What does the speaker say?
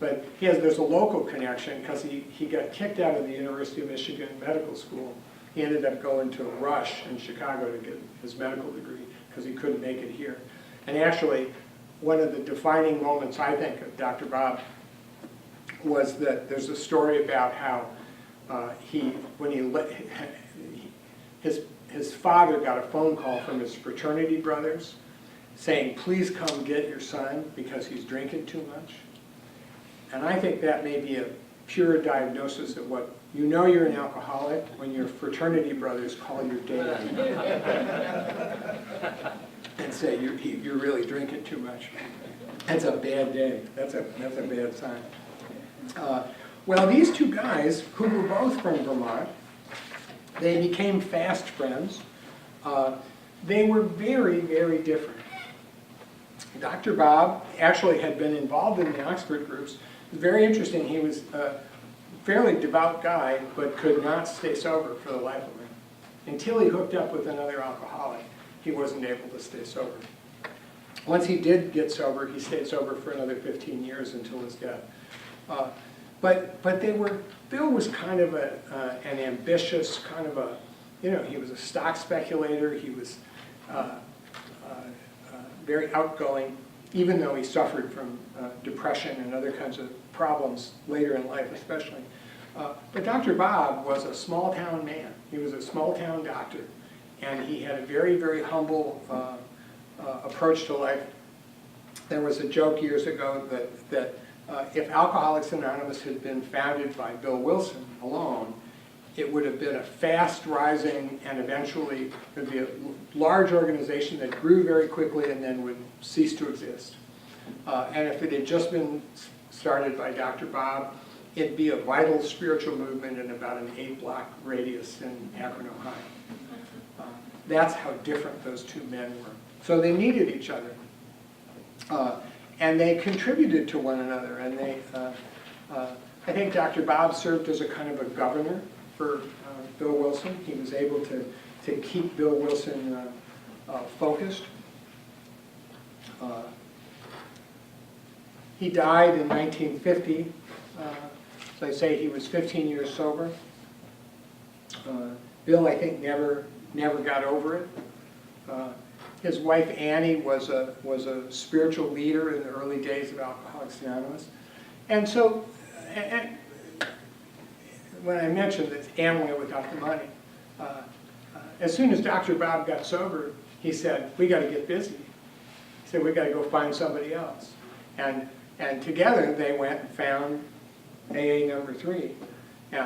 But there's a local connection because he got kicked out of the University of Michigan Medical School. He ended up going to Rush in Chicago to get his medical degree because he couldn't make it here. And actually, one of the defining moments, I think, of Dr. Bob was that there's a story about how his father got a phone call from his fraternity brothers saying, please come get your son because he's drinking too much. And I think that may be a pure diagnosis of what, you know you're an alcoholic when your fraternity brothers call your dad and say you're really drinking too much. That's a bad day. That's a bad sign. Well, these two guys, who were both from Vermont, they became fast friends. They were very, very different. Dr. Bob actually had been involved in the Oxford groups. It was very interesting. He was a fairly devout guy, but could not stay sober for the life of him. Until he hooked up with another alcoholic, he wasn't able to stay sober. Once he did get sober, he stayed sober for another 15 years until his death. But Bill was kind of an ambitious, kind of a, he was a stock speculator. He was very outgoing, even though he suffered from depression and other kinds of problems later in life especially. But Dr. Bob was a small town man. He was a small town doctor, and he had a very, very humble approach to life. There was a joke years ago that if Alcoholics Anonymous had been founded by Bill Wilson alone, it would have been a fast-rising and eventually it would be a large organization that grew very quickly and then would cease to exist. And if it had just been started by Dr. Bob, it'd be a vital spiritual movement in about an 8-block radius in Akron, Ohio. That's how different those two men were. So they needed each other. And they contributed to one another. And I think Dr. Bob served as a kind of a governor for Bill Wilson. He was able to keep Bill Wilson focused. He died in 1950. So I say he was 15 years sober. Bill, I think, never got over it. His wife Annie was a spiritual leader in the early days of Alcoholics Anonymous, and so when I mentioned that Ann went without the money, as soon as Dr. Bob got sober, he said, "We got to get busy." He said, "We got to go find somebody else," and together they went and found AA number 3.